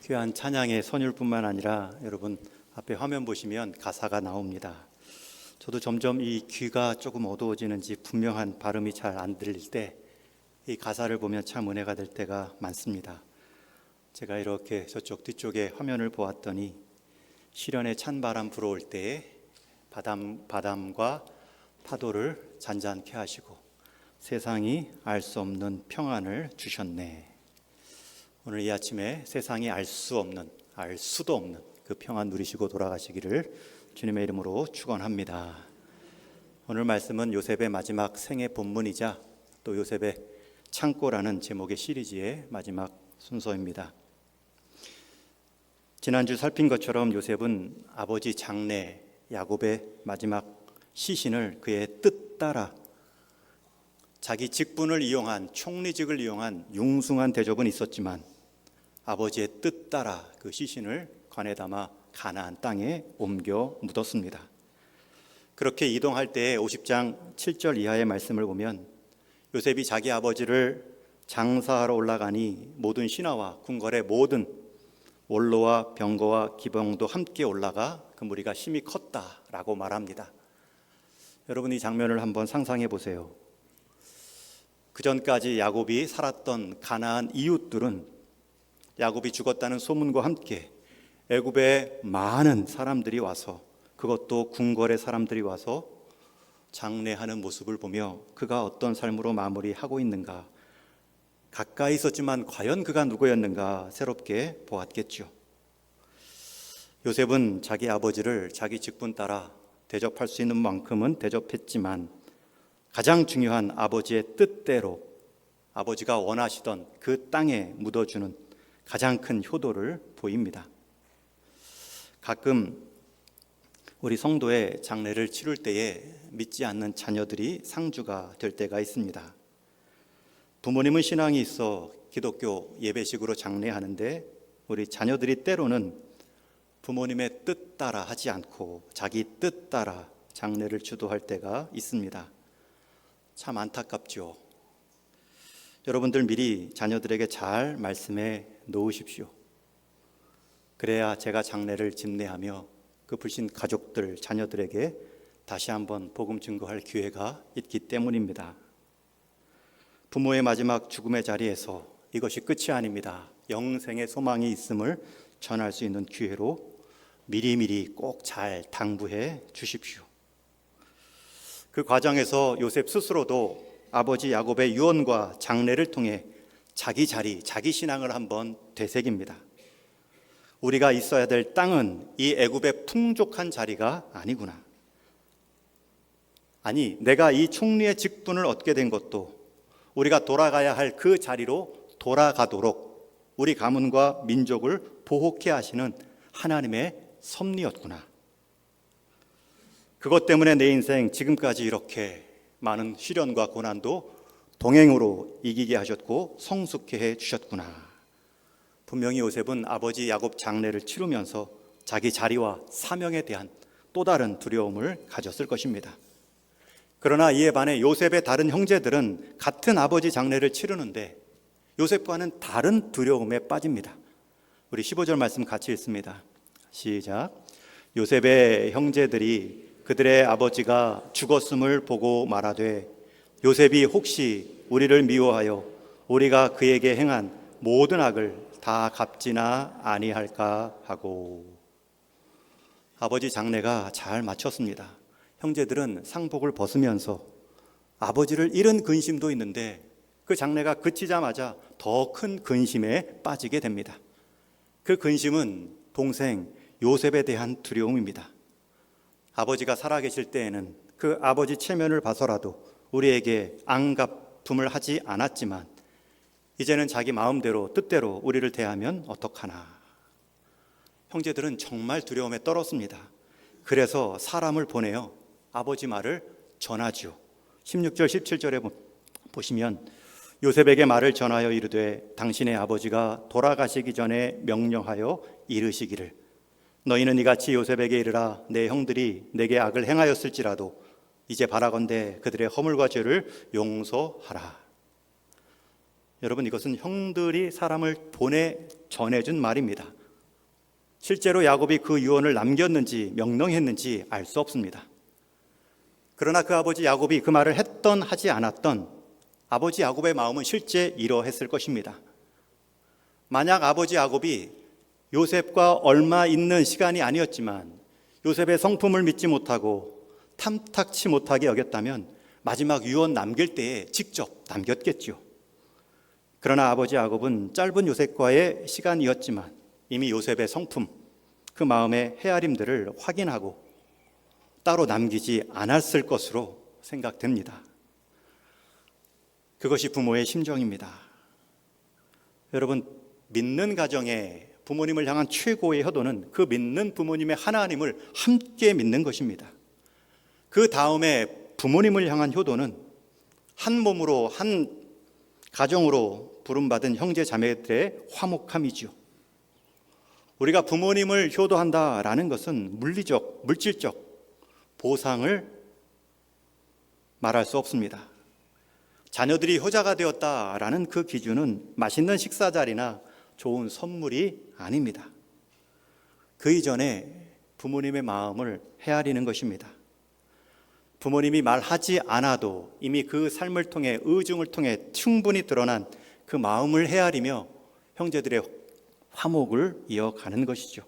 귀한 찬양의 선율뿐만 아니라 여러분 앞에 화면 보시면 가사가 나옵니다. 저도 점점 이 귀가 조금 어두워지는지 분명한 발음이 잘 안 들릴 때 이 가사를 보면 참 은혜가 될 때가 많습니다. 제가 이렇게 저쪽 뒤쪽에 화면을 보았더니 시련의 찬바람 불어올 때에 바람과 파도를 잔잔케 하시고 세상이 알 수 없는 평안을 주셨네. 오늘 이 아침에 세상이 알 수도 없는 그 평안 누리시고 돌아가시기를 주님의 이름으로 축원합니다. 오늘 말씀은 요셉의 마지막 생애 본문이자 또 요셉의 창고라는 제목의 시리즈의 마지막 순서입니다. 지난주 살핀 것처럼 요셉은 아버지 장래 야곱의 마지막 시신을 그의 뜻 따라 자기 직분을 이용한 총리직을 이용한 융숭한 대접은 있었지만 아버지의 뜻 따라 그 시신을 관에 담아 가나안 땅에 옮겨 묻었습니다. 그렇게 이동할 때에 50장 7절 이하의 말씀을 보면 요셉이 자기 아버지를 장사하러 올라가니 모든 신하와 궁궐의 모든 원로와 병거와 기병도 함께 올라가 그 무리가 심히 컸다라고 말합니다. 여러분 이 장면을 한번 상상해 보세요. 그 전까지 야곱이 살았던 가나안 이웃들은 야곱이 죽었다는 소문과 함께 애굽에 많은 사람들이 와서, 그것도 궁궐의 사람들이 와서 장례하는 모습을 보며 그가 어떤 삶으로 마무리하고 있는가, 가까이 있었지만 과연 그가 누구였는가 새롭게 보았겠죠. 요셉은 자기 아버지를 자기 직분 따라 대접할 수 있는 만큼은 대접했지만 가장 중요한 아버지의 뜻대로 아버지가 원하시던 그 땅에 묻어주는 가장 큰 효도를 보입니다. 가끔 우리 성도의 장례를 치룰 때에 믿지 않는 자녀들이 상주가 될 때가 있습니다. 부모님은 신앙이 있어 기독교 예배식으로 장례하는데 우리 자녀들이 때로는 부모님의 뜻 따라 하지 않고 자기 뜻 따라 장례를 주도할 때가 있습니다. 참 안타깝죠. 여러분들 미리 자녀들에게 잘 말씀해 놓으십시오. 그래야 제가 장례를 집례하며 그 불신 가족들, 자녀들에게 다시 한번 복음 증거할 기회가 있기 때문입니다. 부모의 마지막 죽음의 자리에서 이것이 끝이 아닙니다. 영생의 소망이 있음을 전할 수 있는 기회로 미리미리 꼭 잘 당부해 주십시오. 그 과정에서 요셉 스스로도 아버지 야곱의 유언과 장례를 통해 자기 자리, 자기 신앙을 한번 되새깁니다. 우리가 있어야 될 땅은 이 애굽의 풍족한 자리가 아니구나. 아니, 내가 이 총리의 직분을 얻게 된 것도 우리가 돌아가야 할 그 자리로 돌아가도록 우리 가문과 민족을 보호케 하시는 하나님의 섭리였구나. 그것 때문에 내 인생 지금까지 이렇게 많은 시련과 고난도 동행으로 이기게 하셨고 성숙케 해 주셨구나. 분명히 요셉은 아버지 야곱 장례를 치르면서 자기 자리와 사명에 대한 또 다른 두려움을 가졌을 것입니다. 그러나 이에 반해 요셉의 다른 형제들은 같은 아버지 장례를 치르는데 요셉과는 다른 두려움에 빠집니다. 우리 15절 말씀 같이 읽습니다. 시작. 요셉의 형제들이 그들의 아버지가 죽었음을 보고 말하되 요셉이 혹시 우리를 미워하여 우리가 그에게 행한 모든 악을 다 갚지나 아니할까 하고. 아버지 장례가 잘 마쳤습니다. 형제들은 상복을 벗으면서 아버지를 잃은 근심도 있는데 그 장례가 그치자마자 더 큰 근심에 빠지게 됩니다. 그 근심은 동생 요셉에 대한 두려움입니다. 아버지가 살아계실 때에는 그 아버지 체면을 봐서라도 우리에게 안갚음을 하지 않았지만 이제는 자기 마음대로 뜻대로 우리를 대하면 어떡하나. 형제들은 정말 두려움에 떨었습니다. 그래서 사람을 보내어 아버지 말을 전하죠. 16절 17절에 보시면 요셉에게 말을 전하여 이르되 당신의 아버지가 돌아가시기 전에 명령하여 이르시기를 너희는 이같이 요셉에게 이르라 내 형들이 내게 악을 행하였을지라도 이제 바라건대 그들의 허물과 죄를 용서하라. 여러분 이것은 형들이 사람을 보내 전해준 말입니다. 실제로 야곱이 그 유언을 남겼는지 명령했는지 알 수 없습니다. 그러나 그 아버지 야곱이 그 말을 했던 하지 않았던 아버지 야곱의 마음은 실제 이러했을 것입니다. 만약 아버지 야곱이 요셉과 얼마 있는 시간이 아니었지만 요셉의 성품을 믿지 못하고 탐탁치 못하게 여겼다면 마지막 유언 남길 때에 직접 남겼겠죠. 그러나 아버지 야곱은 짧은 요셉과의 시간이었지만 이미 요셉의 성품, 그 마음의 헤아림들을 확인하고 따로 남기지 않았을 것으로 생각됩니다. 그것이 부모의 심정입니다. 여러분, 믿는 가정에 부모님을 향한 최고의 효도는 그 믿는 부모님의 하나님을 함께 믿는 것입니다. 그 다음에 부모님을 향한 효도는 한 몸으로 한 가정으로 부름받은 형제 자매들의 화목함이죠. 우리가 부모님을 효도한다라는 것은 물리적, 물질적 보상을 말할 수 없습니다. 자녀들이 효자가 되었다라는 그 기준은 맛있는 식사 자리나 좋은 선물이 아닙니다. 그 이전에 부모님의 마음을 헤아리는 것입니다. 부모님이 말하지 않아도 이미 그 삶을 통해, 의중을 통해 충분히 드러난 그 마음을 헤아리며 형제들의 화목을 이어가는 것이죠.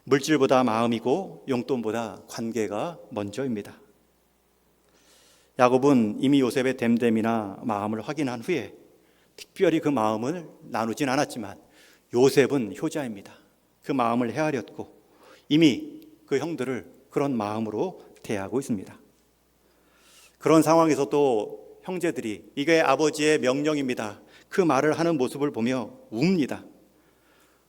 물질보다 마음이고 용돈보다 관계가 먼저입니다. 야곱은 이미 요셉의 됨됨이나 마음을 확인한 후에 특별히 그 마음을 나누진 않았지만 요셉은 효자입니다. 그 마음을 헤아렸고 이미 그 형들을 그런 마음으로 대하고 있습니다. 그런 상황에서 또 형제들이 이게 아버지의 명령입니다. 그 말을 하는 모습을 보며 웁니다.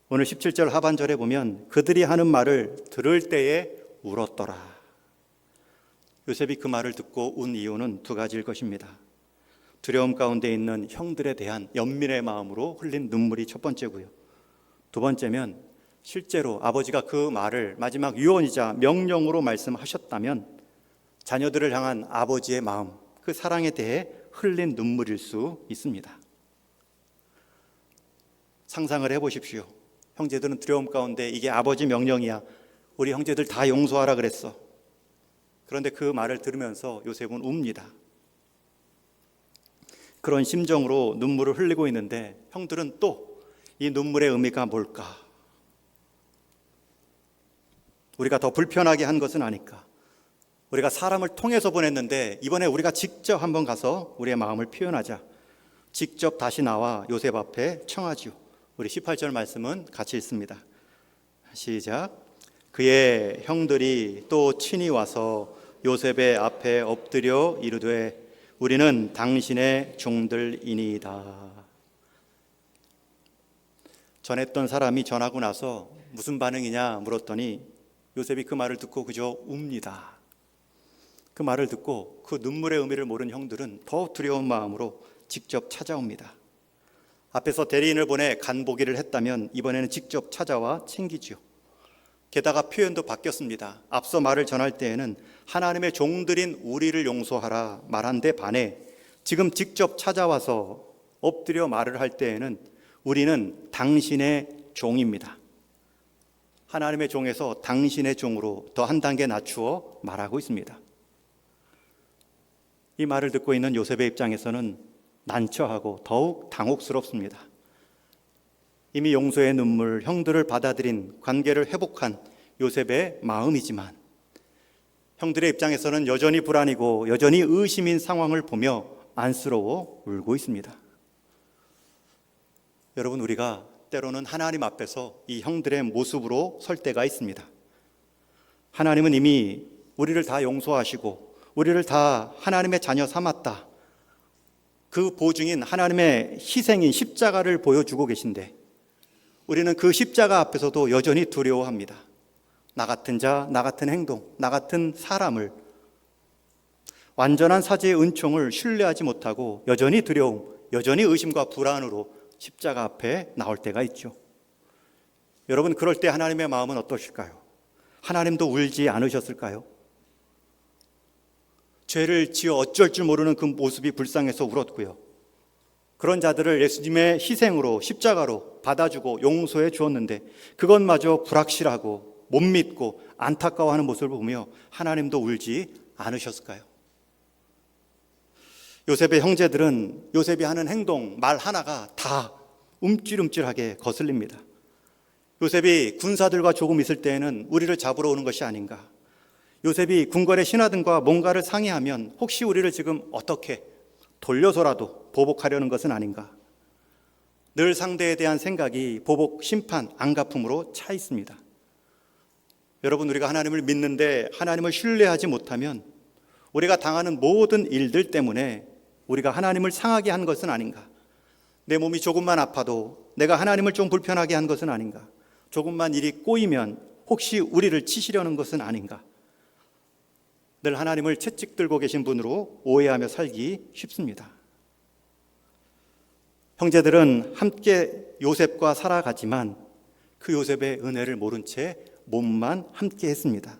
오늘 17절 하반절에 보면 그들이 하는 말을 들을 때에 울었더라. 요셉이 그 말을 듣고 운 이유는 두 가지일 것입니다. 두려움 가운데 있는 형들에 대한 연민의 마음으로 흘린 눈물이 첫 번째고요. 두 번째면 실제로 아버지가 그 말을 마지막 유언이자 명령으로 말씀하셨다면 자녀들을 향한 아버지의 마음, 그 사랑에 대해 흘린 눈물일 수 있습니다. 상상을 해보십시오. 형제들은 두려움 가운데 이게 아버지 명령이야. 우리 형제들 다 용서하라 그랬어. 그런데 그 말을 들으면서 요셉은 웁니다. 그런 심정으로 눈물을 흘리고 있는데 형들은 또 이 눈물의 의미가 뭘까? 우리가 더 불편하게 한 것은 아닐까? 우리가 사람을 통해서 보냈는데 이번에 우리가 직접 한번 가서 우리의 마음을 표현하자. 직접 다시 나와 요셉 앞에 청하지요. 우리 18절 말씀은 같이 읽습니다. 시작. 그의 형들이 또 친히 와서 요셉의 앞에 엎드려 이르되 우리는 당신의 종들이니이다. 전했던 사람이 전하고 나서 무슨 반응이냐 물었더니 요셉이 그 말을 듣고 그저 웁니다. 그 말을 듣고 그 눈물의 의미를 모르는 형들은 더 두려운 마음으로 직접 찾아옵니다. 앞에서 대리인을 보내 간보기를 했다면 이번에는 직접 찾아와 챙기지요. 게다가 표현도 바뀌었습니다. 앞서 말을 전할 때에는 하나님의 종들인 우리를 용서하라 말한 데 반해 지금 직접 찾아와서 엎드려 말을 할 때에는 우리는 당신의 종입니다. 하나님의 종에서 당신의 종으로 더 한 단계 낮추어 말하고 있습니다. 이 말을 듣고 있는 요셉의 입장에서는 난처하고 더욱 당혹스럽습니다. 이미 용서의 눈물, 형들을 받아들인 관계를 회복한 요셉의 마음이지만 형들의 입장에서는 여전히 불안이고 여전히 의심인 상황을 보며 안쓰러워 울고 있습니다. 여러분, 우리가 때로는 하나님 앞에서 이 형들의 모습으로 설 때가 있습니다. 하나님은 이미 우리를 다 용서하시고 우리를 다 하나님의 자녀 삼았다. 그 보증인 하나님의 희생인 십자가를 보여주고 계신데 우리는 그 십자가 앞에서도 여전히 두려워합니다. 나 같은 자, 나 같은 행동, 나 같은 사람을 완전한 사죄의 은총을 신뢰하지 못하고 여전히 두려움, 여전히 의심과 불안으로 십자가 앞에 나올 때가 있죠. 여러분, 그럴 때 하나님의 마음은 어떠실까요? 하나님도 울지 않으셨을까요? 죄를 지어 어쩔 줄 모르는 그 모습이 불쌍해서 울었고요. 그런 자들을 예수님의 희생으로 십자가로 받아주고 용서해 주었는데 그것마저 불확실하고 못 믿고 안타까워하는 모습을 보며 하나님도 울지 않으셨을까요? 요셉의 형제들은 요셉이 하는 행동, 말 하나가 다 움찔움찔하게 거슬립니다. 요셉이 군사들과 조금 있을 때에는 우리를 잡으러 오는 것이 아닌가, 요셉이 궁궐의 신하들과 뭔가를 상의하면 혹시 우리를 지금 어떻게 돌려서라도 보복하려는 것은 아닌가, 늘 상대에 대한 생각이 보복, 심판, 안갚음으로 차 있습니다. 여러분, 우리가 하나님을 믿는데 하나님을 신뢰하지 못하면 우리가 당하는 모든 일들 때문에 우리가 하나님을 상하게 한 것은 아닌가, 내 몸이 조금만 아파도 내가 하나님을 좀 불편하게 한 것은 아닌가, 조금만 일이 꼬이면 혹시 우리를 치시려는 것은 아닌가, 늘 하나님을 채찍 들고 계신 분으로 오해하며 살기 쉽습니다. 형제들은 함께 요셉과 살아가지만 그 요셉의 은혜를 모른 채 몸만 함께 했습니다.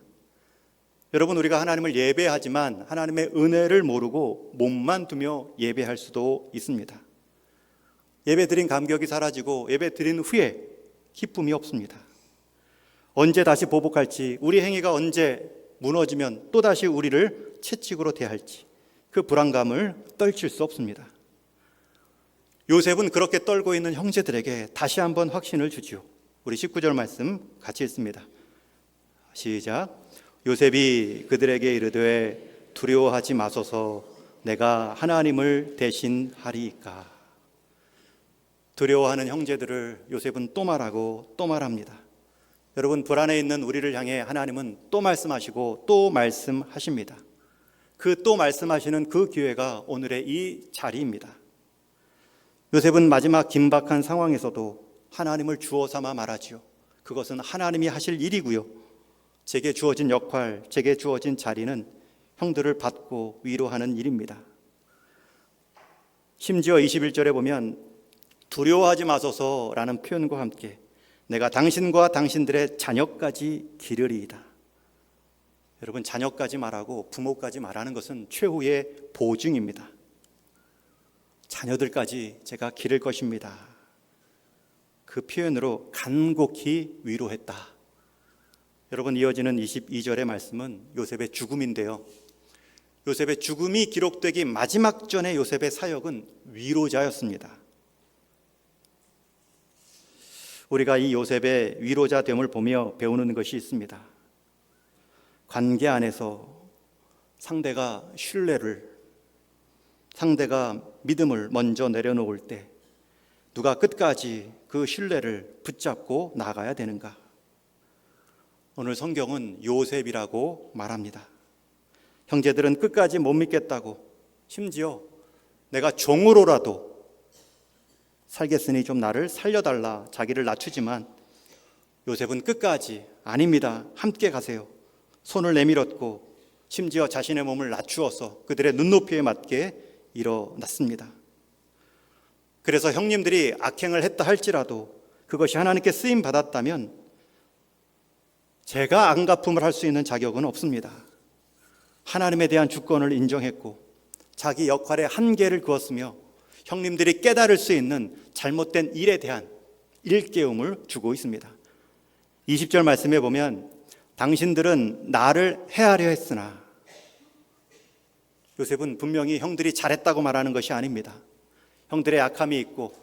여러분, 우리가 하나님을 예배하지만 하나님의 은혜를 모르고 몸만 두며 예배할 수도 있습니다. 예배 드린 감격이 사라지고 예배 드린 후에 기쁨이 없습니다. 언제 다시 보복할지, 우리 행위가 언제 무너지면 또다시 우리를 채찍으로 대할지 그 불안감을 떨칠 수 없습니다. 요셉은 그렇게 떨고 있는 형제들에게 다시 한번 확신을 주지요. 우리 19절 말씀 같이 읽습니다. 시작. 요셉이 그들에게 이르되 두려워하지 마소서, 내가 하나님을 대신하리이까. 두려워하는 형제들을 요셉은 또 말하고 또 말합니다. 여러분, 불안해 있는 우리를 향해 하나님은 또 말씀하시고 또 말씀하십니다. 그 또 말씀하시는 그 기회가 오늘의 이 자리입니다. 요셉은 마지막 긴박한 상황에서도 하나님을 주어 삼아 말하지요. 그것은 하나님이 하실 일이고요, 제게 주어진 역할, 제게 주어진 자리는 형들을 받고 위로하는 일입니다. 심지어 21절에 보면 두려워하지 마소서라는 표현과 함께 내가 당신과 당신들의 자녀까지 기르리이다. 여러분, 자녀까지 말하고 부모까지 말하는 것은 최후의 보증입니다. 자녀들까지 제가 기를 것입니다. 그 표현으로 간곡히 위로했다. 여러분, 이어지는 22절의 말씀은 요셉의 죽음인데요, 요셉의 죽음이 기록되기 마지막 전에 요셉의 사역은 위로자였습니다. 우리가 이 요셉의 위로자 됨을 보며 배우는 것이 있습니다. 관계 안에서 상대가 신뢰를, 상대가 믿음을 먼저 내려놓을 때 누가 끝까지 그 신뢰를 붙잡고 나가야 되는가? 오늘 성경은 요셉이라고 말합니다. 형제들은 끝까지 못 믿겠다고, 심지어 내가 종으로라도 살겠으니 좀 나를 살려달라 자기를 낮추지만 요셉은 끝까지 아닙니다, 함께 가세요, 손을 내밀었고 심지어 자신의 몸을 낮추어서 그들의 눈높이에 맞게 일어났습니다. 그래서 형님들이 악행을 했다 할지라도 그것이 하나님께 쓰임 받았다면 제가 안갚음을 할 수 있는 자격은 없습니다. 하나님에 대한 주권을 인정했고 자기 역할의 한계를 그었으며 형님들이 깨달을 수 있는 잘못된 일에 대한 일깨움을 주고 있습니다. 20절 말씀에 보면 당신들은 나를 해하려 했으나, 요셉은 분명히 형들이 잘했다고 말하는 것이 아닙니다. 형들의 약함이 있고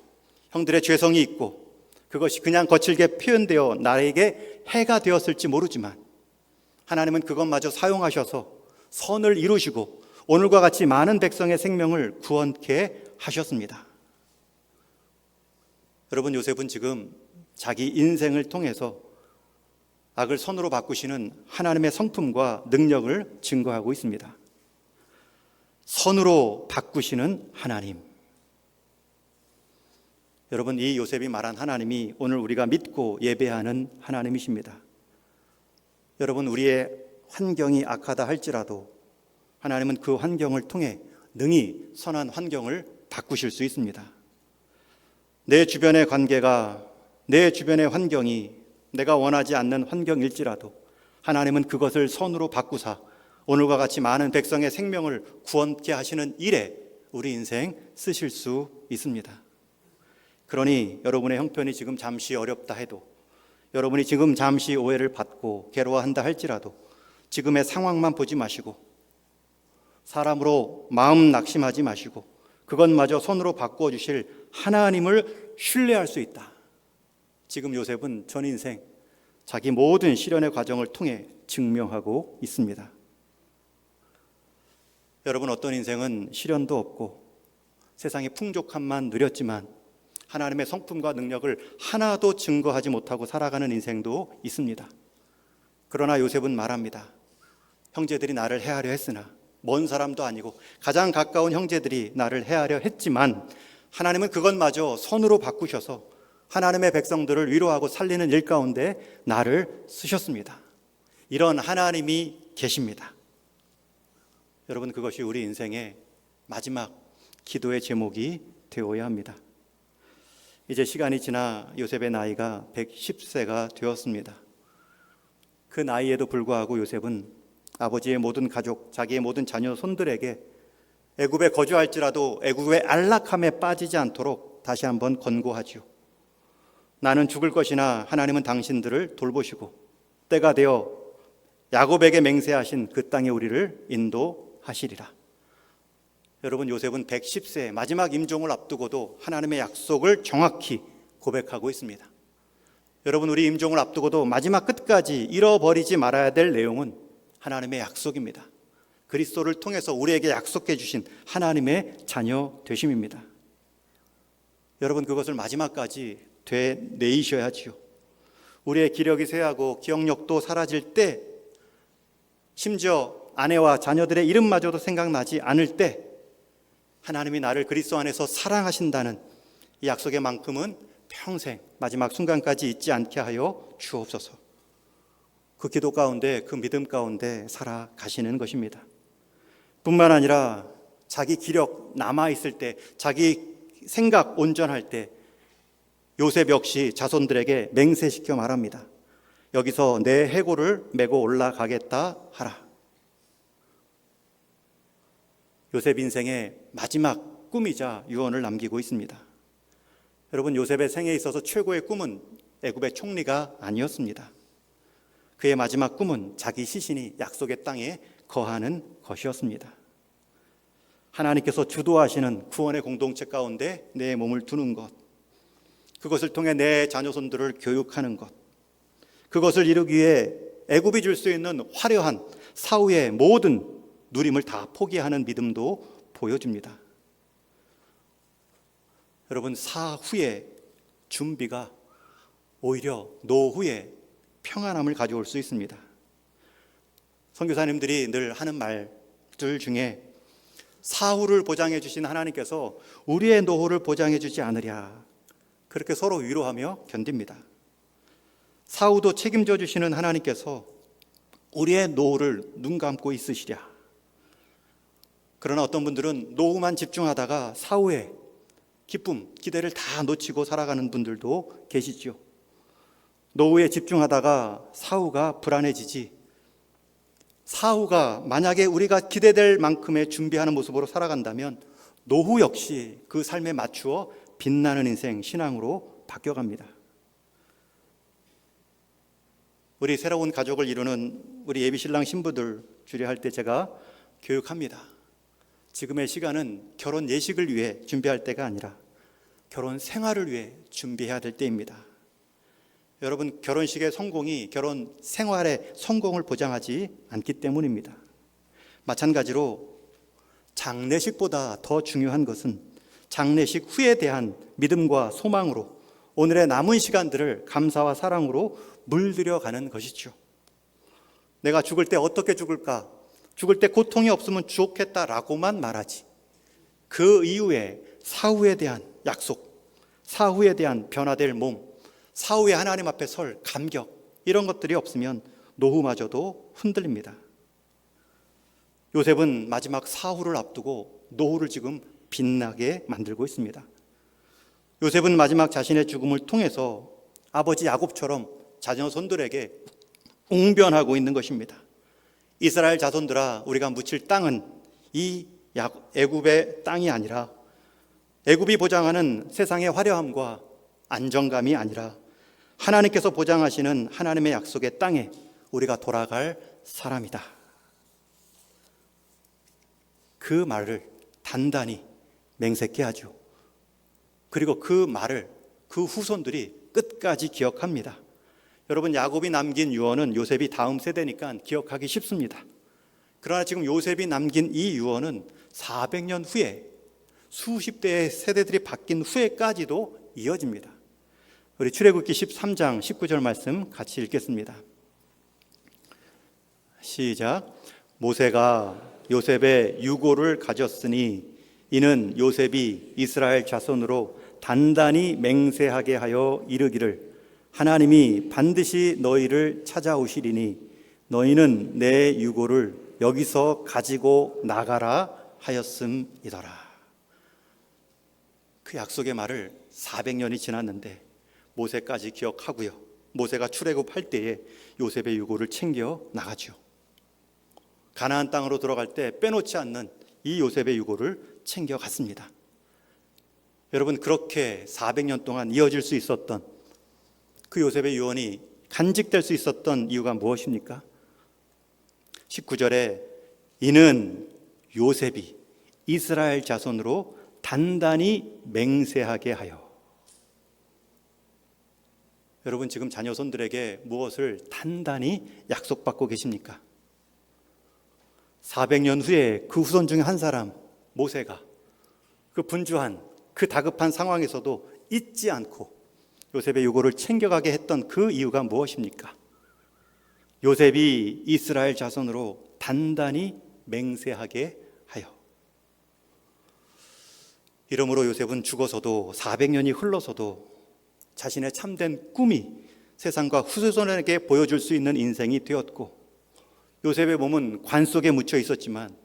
형들의 죄성이 있고 그것이 그냥 거칠게 표현되어 나에게 해가 되었을지 모르지만 하나님은 그것마저 사용하셔서 선을 이루시고 오늘과 같이 많은 백성의 생명을 구원케 하셨습니다. 여러분, 요셉은 지금 자기 인생을 통해서 악을 선으로 바꾸시는 하나님의 성품과 능력을 증거하고 있습니다. 선으로 바꾸시는 하나님. 여러분, 이 요셉이 말한 하나님이 오늘 우리가 믿고 예배하는 하나님이십니다. 여러분, 우리의 환경이 악하다 할지라도 하나님은 그 환경을 통해 능히 선한 환경을 바꾸실 수 있습니다. 내 주변의 관계가, 내 주변의 환경이 내가 원하지 않는 환경일지라도 하나님은 그것을 선으로 바꾸사 오늘과 같이 많은 백성의 생명을 구원케 하시는 일에 우리 인생 쓰실 수 있습니다. 그러니 여러분의 형편이 지금 잠시 어렵다 해도, 여러분이 지금 잠시 오해를 받고 괴로워한다 할지라도 지금의 상황만 보지 마시고, 사람으로 마음 낙심하지 마시고, 그것마저 손으로 바꾸어 주실 하나님을 신뢰할 수 있다. 지금 요셉은 전 인생 자기 모든 시련의 과정을 통해 증명하고 있습니다. 여러분, 어떤 인생은 시련도 없고 세상의 풍족함만 누렸지만 하나님의 성품과 능력을 하나도 증거하지 못하고 살아가는 인생도 있습니다. 그러나 요셉은 말합니다. 형제들이 나를 해하려 했으나, 먼 사람도 아니고 가장 가까운 형제들이 나를 해하려 했지만 하나님은 그것마저 선으로 바꾸셔서 하나님의 백성들을 위로하고 살리는 일 가운데 나를 쓰셨습니다. 이런 하나님이 계십니다. 여러분, 그것이 우리 인생의 마지막 기도의 제목이 되어야 합니다. 이제 시간이 지나 요셉의 나이가 110세가 되었습니다. 그 나이에도 불구하고 요셉은 아버지의 모든 가족, 자기의 모든 자녀 손들에게 애굽에 거주할지라도 애굽의 안락함에 빠지지 않도록 다시 한번 권고하지요. 나는 죽을 것이나 하나님은 당신들을 돌보시고 때가 되어 야곱에게 맹세하신 그 땅에 우리를 인도하시리라. 여러분, 요셉은 110세 마지막 임종을 앞두고도 하나님의 약속을 정확히 고백하고 있습니다. 여러분, 우리 임종을 앞두고도 마지막 끝까지 잃어버리지 말아야 될 내용은 하나님의 약속입니다. 그리스도를 통해서 우리에게 약속해 주신 하나님의 자녀 되심입니다. 여러분, 그것을 마지막까지 되뇌이셔야지요. 우리의 기력이 쇠하고 기억력도 사라질 때, 심지어 아내와 자녀들의 이름마저도 생각나지 않을 때 하나님이 나를 그리스도 안에서 사랑하신다는 이 약속의 만큼은 평생 마지막 순간까지 잊지 않게 하여 주옵소서. 그 기도 가운데, 그 믿음 가운데 살아가시는 것입니다. 뿐만 아니라 자기 기력 남아있을 때, 자기 생각 온전할 때 요셉 역시 자손들에게 맹세시켜 말합니다. 여기서 내 해골을 메고 올라가겠다 하라. 요셉 인생의 마지막 꿈이자 유언을 남기고 있습니다. 여러분, 요셉의 생에 있어서 최고의 꿈은 애굽의 총리가 아니었습니다. 그의 마지막 꿈은 자기 시신이 약속의 땅에 거하는 것이었습니다. 하나님께서 주도하시는 구원의 공동체 가운데 내 몸을 두는 것, 그것을 통해 내 자녀손들을 교육하는 것, 그것을 이루기 위해 애굽이 줄 수 있는 화려한 사후의 모든 누림을 다 포기하는 믿음도 보여줍니다. 여러분, 사후의 준비가 오히려 노후의 평안함을 가져올 수 있습니다. 선교사님들이 늘 하는 말들 중에 사후를 보장해 주신 하나님께서 우리의 노후를 보장해 주지 않으랴, 그렇게 서로 위로하며 견딥니다. 사후도 책임져 주시는 하나님께서 우리의 노후를 눈 감고 있으시랴. 그러나 어떤 분들은 노후만 집중하다가 사후의 기쁨, 기대를 다 놓치고 살아가는 분들도 계시죠. 노후에 집중하다가 사후가 불안해지지, 사후가 만약에 우리가 기대될 만큼의 준비하는 모습으로 살아간다면 노후 역시 그 삶에 맞추어 빛나는 인생, 신앙으로 바뀌어갑니다. 우리 새로운 가족을 이루는 우리 예비신랑 신부들 주례할 때 제가 교육합니다. 지금의 시간은 결혼 예식을 위해 준비할 때가 아니라 결혼 생활을 위해 준비해야 될 때입니다. 여러분, 결혼식의 성공이 결혼 생활의 성공을 보장하지 않기 때문입니다. 마찬가지로 장례식보다 더 중요한 것은 장례식 후에 대한 믿음과 소망으로 오늘의 남은 시간들을 감사와 사랑으로 물들여가는 것이죠. 내가 죽을 때 어떻게 죽을까? 죽을 때 고통이 없으면 좋겠다라고만 말하지, 그 이후에 사후에 대한 약속, 사후에 대한 변화될 몸, 사후에 하나님 앞에 설 감격, 이런 것들이 없으면 노후마저도 흔들립니다. 요셉은 마지막 사후를 앞두고 노후를 지금 빛나게 만들고 있습니다. 요셉은 마지막 자신의 죽음을 통해서 아버지 야곱처럼 자녀손들에게 웅변하고 있는 것입니다. 이스라엘 자손들아, 우리가 묻힐 땅은 이 애굽의 땅이 아니라, 애굽이 보장하는 세상의 화려함과 안정감이 아니라 하나님께서 보장하시는 하나님의 약속의 땅에 우리가 돌아갈 사람이다. 그 말을 단단히 맹세케 하죠. 그리고 그 말을 그 후손들이 끝까지 기억합니다. 여러분, 야곱이 남긴 유언은 요셉이 다음 세대니까 기억하기 쉽습니다. 그러나 지금 요셉이 남긴 이 유언은 400년 후에 수십 대의 세대들이 바뀐 후에까지도 이어집니다. 우리 출애굽기 13장 19절 말씀 같이 읽겠습니다. 시작. 모세가 요셉의 유고를 가졌으니 이는 요셉이 이스라엘 자손으로 단단히 맹세하게 하여 이르기를 하나님이 반드시 너희를 찾아오시리니 너희는 내 유고를 여기서 가지고 나가라 하였음이더라. 그 약속의 말을 400년이 지났는데 모세까지 기억하고요. 모세가 출애굽할 때에 요셉의 유고를 챙겨 나가죠. 가나안 땅으로 들어갈 때 빼놓지 않는 이 요셉의 유고를 챙겨 갔습니다. 여러분, 그렇게 400년 동안 이어질 수 있었던 그 요셉의 유언이 간직될 수 있었던 이유가 무엇입니까? 19절에 이는 요셉이 이스라엘 자손으로 단단히 맹세하게 하여. 여러분, 지금 자녀손들에게 무엇을 단단히 약속받고 계십니까? 400년 후에 그 후손 중에 한 사람 모세가 그 분주한 그 다급한 상황에서도 잊지 않고 요셉의 유고를 챙겨가게 했던 그 이유가 무엇입니까? 요셉이 이스라엘 자손으로 단단히 맹세하게 하여. 이러므로 요셉은 죽어서도 400년이 흘러서도 자신의 참된 꿈이 세상과 후손에게 보여줄 수 있는 인생이 되었고, 요셉의 몸은 관 속에 묻혀 있었지만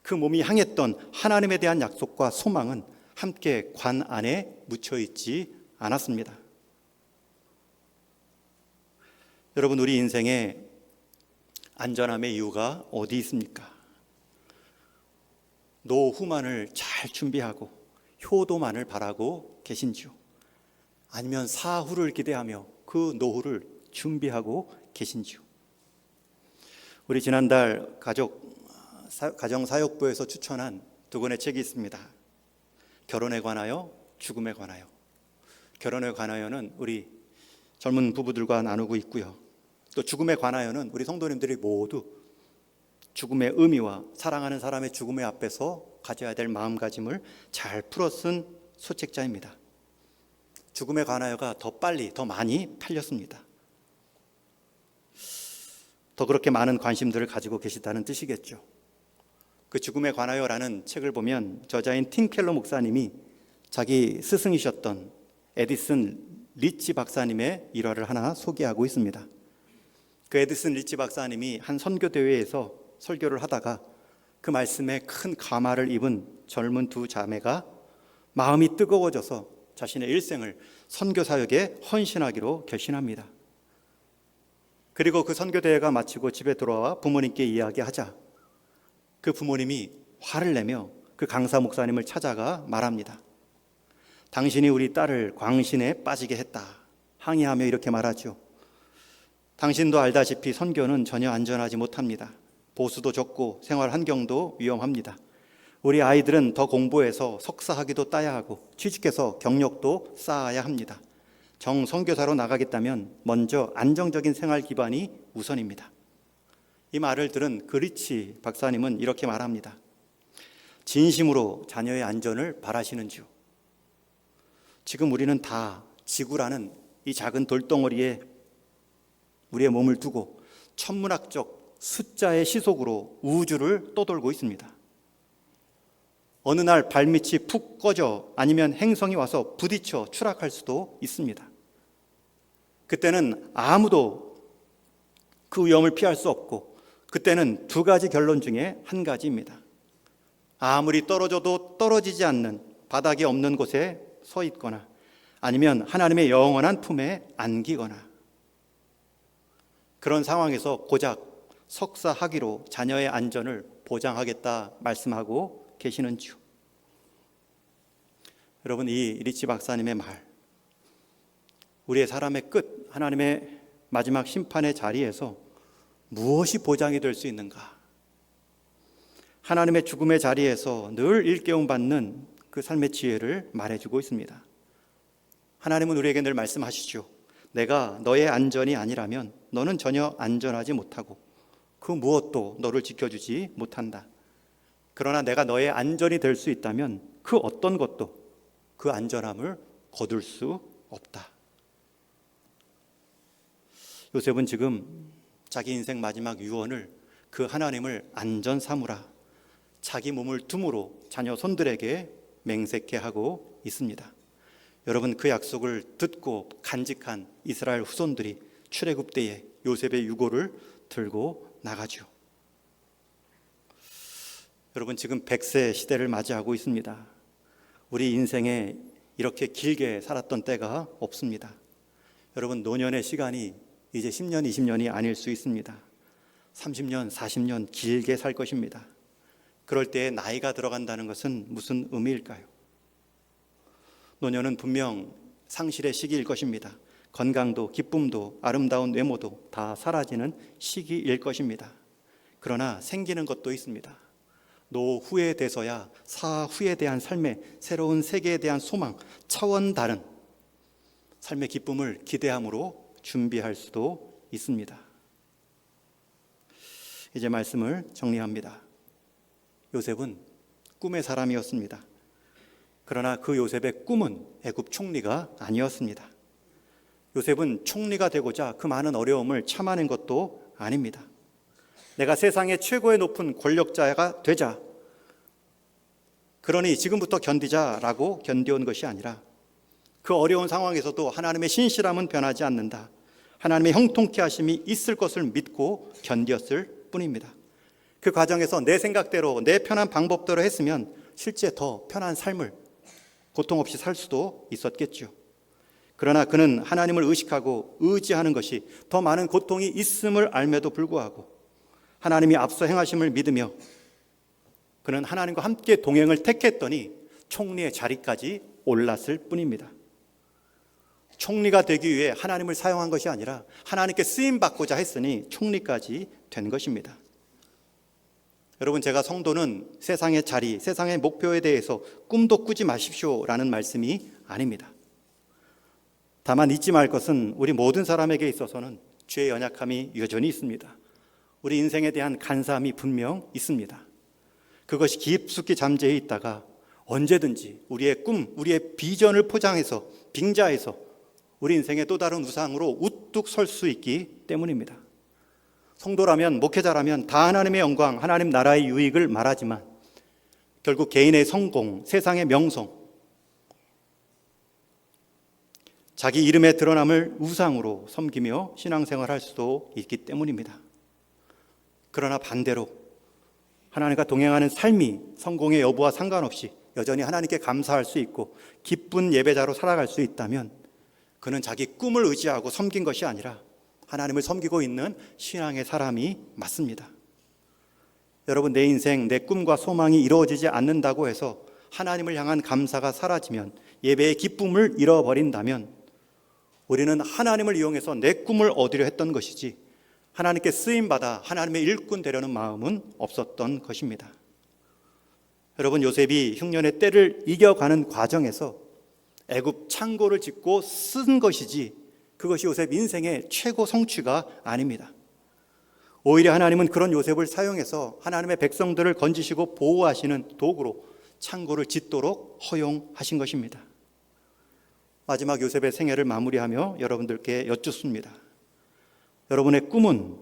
그 몸이 향했던 하나님에 대한 약속과 소망은 함께 관 안에 묻혀 있지 않았습니다. 여러분, 우리 인생에 안전함의 이유가 어디 있습니까? 노후만을 잘 준비하고 효도만을 바라고 계신지요? 아니면 사후를 기대하며 그 노후를 준비하고 계신지요? 우리 지난달 가정사역부에서 추천한 두 권의 책이 있습니다. 결혼에 관하여, 죽음에 관하여. 결혼에 관하여는 우리 젊은 부부들과 나누고 있고요. 또 죽음에 관하여는 우리 성도님들이 모두 죽음의 의미와 사랑하는 사람의 죽음의 앞에서 가져야 될 마음가짐을 잘 풀어 쓴 소책자입니다. 죽음에 관하여가 더 빨리, 더 많이 팔렸습니다. 더 그렇게 많은 관심들을 가지고 계시다는 뜻이겠죠. 그 죽음에 관하여라는 책을 보면 저자인 팀 켈러 목사님이 자기 스승이셨던 에디슨 리치 박사님의 일화를 하나 소개하고 있습니다. 그 에디슨 리치 박사님이 한 선교 대회에서 설교를 하다가 그 말씀에 큰 감화를 입은 젊은 두 자매가 마음이 뜨거워져서 자신의 일생을 선교 사역에 헌신하기로 결심합니다. 그리고 그 선교 대회가 마치고 집에 돌아와 부모님께 이야기하자 그 부모님이 화를 내며 그 강사 목사님을 찾아가 말합니다. 당신이 우리 딸을 광신에 빠지게 했다. 항의하며 이렇게 말하죠. 당신도 알다시피 선교는 전혀 안전하지 못합니다. 보수도 적고 생활 환경도 위험합니다. 우리 아이들은 더 공부해서 석사학위도 따야 하고 취직해서 경력도 쌓아야 합니다. 정선교사로 나가겠다면 먼저 안정적인 생활 기반이 우선입니다. 이 말을 들은 그리치 박사님은 이렇게 말합니다. 진심으로 자녀의 안전을 바라시는지요? 지금 우리는 다 지구라는 이 작은 돌덩어리에 우리의 몸을 두고 천문학적 숫자의 시속으로 우주를 떠돌고 있습니다. 어느 날 발밑이 푹 꺼져 아니면 행성이 와서 부딪혀 추락할 수도 있습니다. 그때는 아무도 그 위험을 피할 수 없고 그때는 두 가지 결론 중에 한 가지입니다. 아무리 떨어져도 떨어지지 않는 바닥이 없는 곳에 서 있거나 아니면 하나님의 영원한 품에 안기거나. 그런 상황에서 고작 석사 학위로 자녀의 안전을 보장하겠다 말씀하고 계시는지요? 여러분, 이 리치 박사님의 말, 우리의 사람의 끝, 하나님의 마지막 심판의 자리에서 무엇이 보장이 될 수 있는가? 하나님의 죽음의 자리에서 늘 일깨움 받는 그 삶의 지혜를 말해주고 있습니다. 하나님은 우리에게 늘 말씀하시죠. 내가 너의 안전이 아니라면 너는 전혀 안전하지 못하고 그 무엇도 너를 지켜주지 못한다. 그러나 내가 너의 안전이 될 수 있다면 그 어떤 것도 그 안전함을 거둘 수 없다. 요셉은 지금 자기 인생 마지막 유언을 그 하나님을 안전 삼으라, 자기 몸을 둠으로 자녀 손들에게 맹세케 하고 있습니다. 여러분, 그 약속을 듣고 간직한 이스라엘 후손들이 출애굽 때에 요셉의 유고를 들고 나가죠. 여러분, 지금 100세 시대를 맞이하고 있습니다. 우리 인생에 이렇게 길게 살았던 때가 없습니다. 여러분, 노년의 시간이 이제 10년, 20년이 아닐 수 있습니다. 30년, 40년 길게 살 것입니다. 그럴 때에 나이가 들어간다는 것은 무슨 의미일까요? 노년은 분명 상실의 시기일 것입니다. 건강도 기쁨도 아름다운 외모도 다 사라지는 시기일 것입니다. 그러나 생기는 것도 있습니다. 노후에 돼서야 사후에 대한 삶의 새로운 세계에 대한 소망, 차원 다른 삶의 기쁨을 기대함으로 준비할 수도 있습니다. 이제 말씀을 정리합니다. 요셉은 꿈의 사람이었습니다. 그러나 그 요셉의 꿈은 애굽 총리가 아니었습니다. 요셉은 총리가 되고자 그 많은 어려움을 참아낸 것도 아닙니다. 내가 세상의 최고의 높은 권력자가 되자, 그러니 지금부터 견디자라고 견뎌온 것이 아니라 그 어려운 상황에서도 하나님의 신실함은 변하지 않는다, 하나님의 형통케 하심이 있을 것을 믿고 견뎠을 뿐입니다. 그 과정에서 내 생각대로 내 편한 방법대로 했으면 실제 더 편한 삶을 고통 없이 살 수도 있었겠죠. 그러나 그는 하나님을 의식하고 의지하는 것이 더 많은 고통이 있음을 알매도 불구하고 하나님이 앞서 행하심을 믿으며 그는 하나님과 함께 동행을 택했더니 총리의 자리까지 올랐을 뿐입니다. 총리가 되기 위해 하나님을 사용한 것이 아니라 하나님께 쓰임받고자 했으니 총리까지 된 것입니다. 여러분, 제가 성도는 세상의 자리, 세상의 목표에 대해서 꿈도 꾸지 마십시오라는 말씀이 아닙니다. 다만 잊지 말 것은 우리 모든 사람에게 있어서는 죄의 연약함이 여전히 있습니다. 우리 인생에 대한 간사함이 분명 있습니다. 그것이 깊숙이 잠재해 있다가 언제든지 우리의 꿈, 우리의 비전을 포장해서 빙자해서 우리 인생의 또 다른 우상으로 우뚝 설 수 있기 때문입니다. 성도라면, 목회자라면 다 하나님의 영광, 하나님 나라의 유익을 말하지만 결국 개인의 성공, 세상의 명성, 자기 이름의 드러남을 우상으로 섬기며 신앙생활할 수도 있기 때문입니다. 그러나 반대로 하나님과 동행하는 삶이 성공의 여부와 상관없이 여전히 하나님께 감사할 수 있고 기쁜 예배자로 살아갈 수 있다면 그는 자기 꿈을 의지하고 섬긴 것이 아니라 하나님을 섬기고 있는 신앙의 사람이 맞습니다. 여러분, 내 인생, 내 꿈과 소망이 이루어지지 않는다고 해서 하나님을 향한 감사가 사라지면, 예배의 기쁨을 잃어버린다면 우리는 하나님을 이용해서 내 꿈을 얻으려 했던 것이지 하나님께 쓰임받아 하나님의 일꾼 되려는 마음은 없었던 것입니다. 여러분, 요셉이 흉년의 때를 이겨가는 과정에서 애굽 창고를 짓고 쓴 것이지 그것이 요셉 인생의 최고 성취가 아닙니다. 오히려 하나님은 그런 요셉을 사용해서 하나님의 백성들을 건지시고 보호하시는 도구로 창고를 짓도록 허용하신 것입니다. 마지막 요셉의 생애를 마무리하며 여러분들께 여쭙습니다. 여러분의 꿈은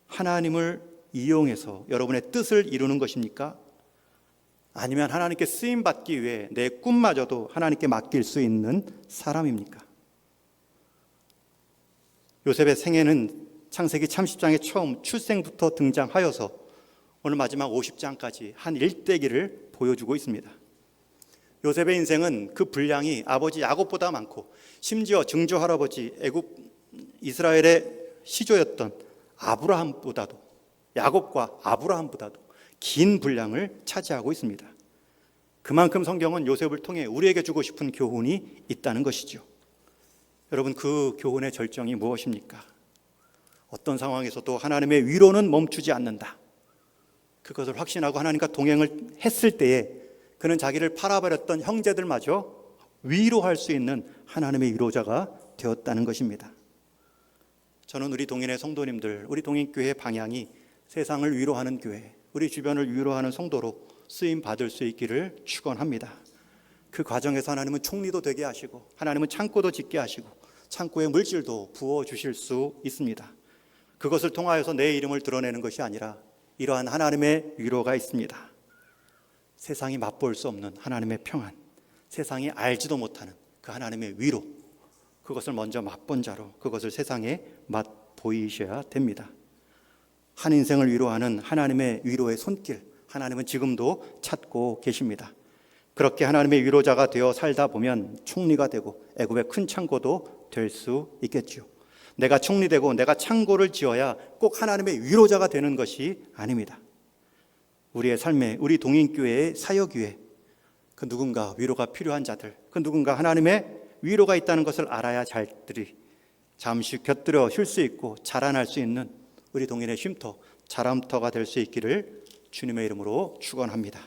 하나님을 이용해서 여러분의 뜻을 이루는 것입니까? 아니면 하나님께 쓰임받기 위해 내 꿈마저도 하나님께 맡길 수 있는 사람입니까? 요셉의 생애는 창세기 30장에 처음 출생부터 등장하여서 오늘 마지막 50장까지 한 일대기를 보여주고 있습니다. 요셉의 인생은 그 분량이 아버지 야곱보다 많고 심지어 증조 할아버지 애굽 이스라엘의 시조였던 아브라함보다도, 야곱과 아브라함보다도 긴 분량을 차지하고 있습니다. 그만큼 성경은 요셉을 통해 우리에게 주고 싶은 교훈이 있다는 것이죠. 여러분, 그 교훈의 절정이 무엇입니까? 어떤 상황에서도 하나님의 위로는 멈추지 않는다. 그것을 확신하고 하나님과 동행을 했을 때에 그는 자기를 팔아버렸던 형제들마저 위로할 수 있는 하나님의 위로자가 되었다는 것입니다. 저는 우리 동인의 성도님들, 우리 동인교회의 방향이 세상을 위로하는 교회, 우리 주변을 위로하는 성도로 쓰임 받을 수 있기를 축원합니다. 그 과정에서 하나님은 총리도 되게 하시고, 하나님은 창고도 짓게 하시고, 창고에 물질도 부어주실 수 있습니다. 그것을 통하여서 내 이름을 드러내는 것이 아니라 이러한 하나님의 위로가 있습니다. 세상이 맛볼 수 없는 하나님의 평안, 세상이 알지도 못하는 그 하나님의 위로, 그것을 먼저 맛본 자로 그것을 세상에 맛보이셔야 됩니다. 한 인생을 위로하는 하나님의 위로의 손길, 하나님은 지금도 찾고 계십니다. 그렇게 하나님의 위로자가 되어 살다 보면 총리가 되고 애굽의 큰 창고도 될 수 있겠죠. 내가 총리되고 내가 창고를 지어야 꼭 하나님의 위로자가 되는 것이 아닙니다. 우리의 삶에, 우리 동인교회의 사역위에 그 누군가 위로가 필요한 자들, 그 누군가 하나님의 위로가 있다는 것을 알아야 잘들이 잠시 곁들여 쉴 수 있고 자라날 수 있는 우리 동인의 쉼터, 자람터가 될 수 있기를 주님의 이름으로 축원합니다.